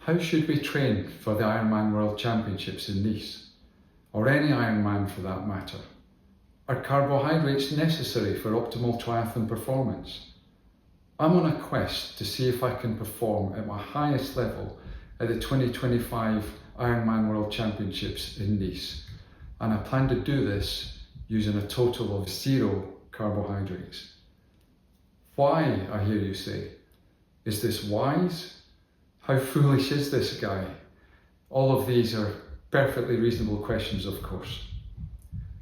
How should we train for the Ironman World Championships in Nice? Or any Ironman for that matter? Are carbohydrates necessary for optimal triathlon performance? I'm on a quest to see if I can perform at my highest level at the 2025 Ironman World Championships in Nice. And I plan to do this using a total of 0 carbohydrates. Why, I hear you say? Is this wise? How foolish is this guy? All of these are perfectly reasonable questions, of course.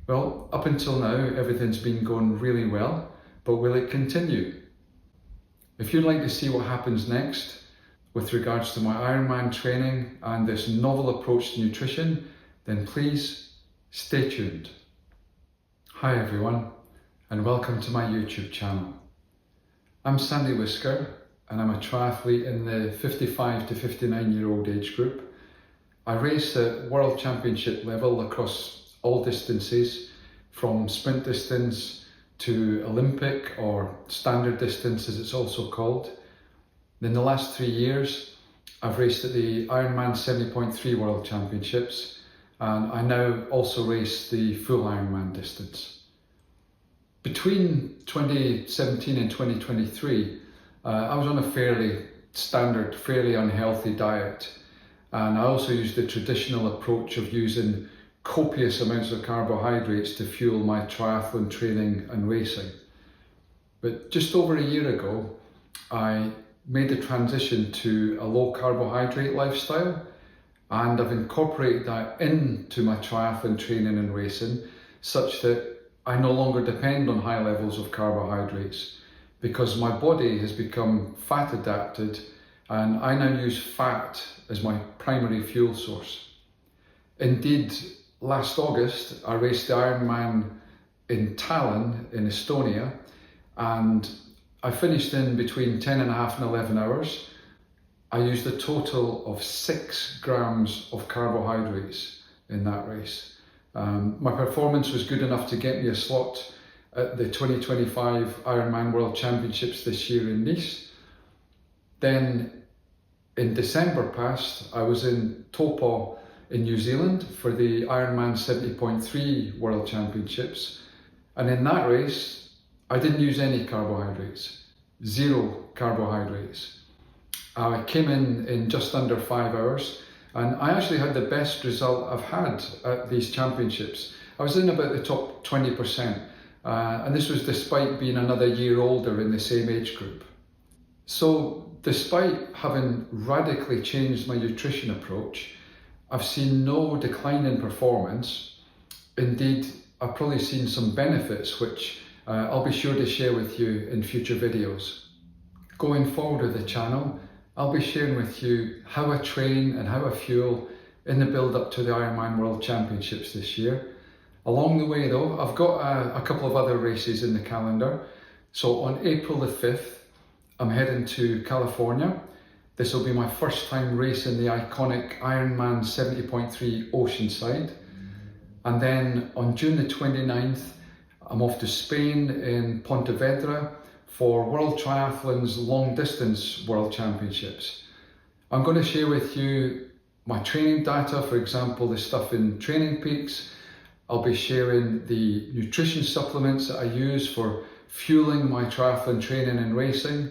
Well, up until now, everything's been going really well, but will it continue? If you'd like to see what happens next with regards to my Ironman training and this novel approach to nutrition, then please stay tuned. Hi everyone, and welcome to my YouTube channel. I'm Sandy Whisker, and I'm a triathlete in the 55 to 59-year-old age group. I race at World Championship level across all distances, from sprint distance to Olympic or standard distance as it's also called. In the last 3 years, I've raced at the Ironman 70.3 World Championships, and I now also race the full Ironman distance. Between 2017 and 2023, I was on a fairly standard, fairly unhealthy diet, and I also used the traditional approach of using copious amounts of carbohydrates to fuel my triathlon training and racing. But just over a year ago, I made the transition to a low carbohydrate lifestyle, and I've incorporated that into my triathlon training and racing such that I no longer depend on high levels of carbohydrates, because my body has become fat adapted and I now use fat as my primary fuel source. Indeed, last August I raced the Ironman in Tallinn in Estonia, and I finished in between 10.5 and 11 hours. I used a total of 6 grams of carbohydrates in that race. My performance was good enough to get me a slot at the 2025 Ironman World Championships this year in Nice. Then in December past, I was in Taupo in New Zealand for the Ironman 70.3 World Championships. And in that race, I didn't use any carbohydrates, 0 carbohydrates. I came in just under 5 hours, and I actually had the best result I've had at these championships. I was in about the top 20%. And this was despite being another year older in the same age group. So despite having radically changed my nutrition approach, I've seen no decline in performance. Indeed, I've probably seen some benefits which I'll be sure to share with you in future videos. Going forward with the channel, I'll be sharing with you how I train and how I fuel in the build up to the Ironman World Championships this year. Along the way though, I've got a couple of other races in the calendar. So on April the 5th, I'm heading to California. This will be my first time racing the iconic Ironman 70.3 Oceanside. And then on June the 29th, I'm off to Spain in Pontevedra for World Triathlon's Long Distance World Championships. I'm going to share with you my training data, for example, the stuff in Training Peaks. I'll be sharing the nutrition supplements that I use for fueling my triathlon training and racing.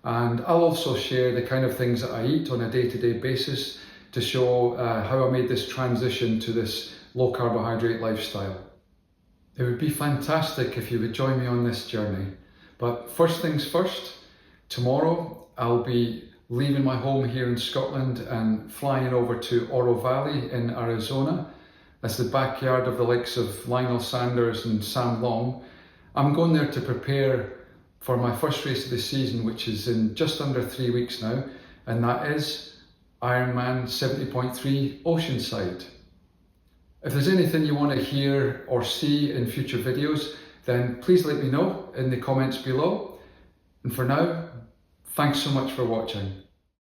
And I'll also share the kind of things that I eat on a day-to-day basis to show how I made this transition to this low carbohydrate lifestyle. It would be fantastic if you would join me on this journey. But first things first, tomorrow I'll be leaving my home here in Scotland and flying over to Oro Valley in Arizona. That's the backyard of the likes of Lionel Sanders and Sam Long. I'm going there to prepare for my first race of the season, which is in just under 3 weeks now, and that is Ironman 70.3 Oceanside. If there's anything you want to hear or see in future videos, then please let me know in the comments below. And for now, thanks so much for watching.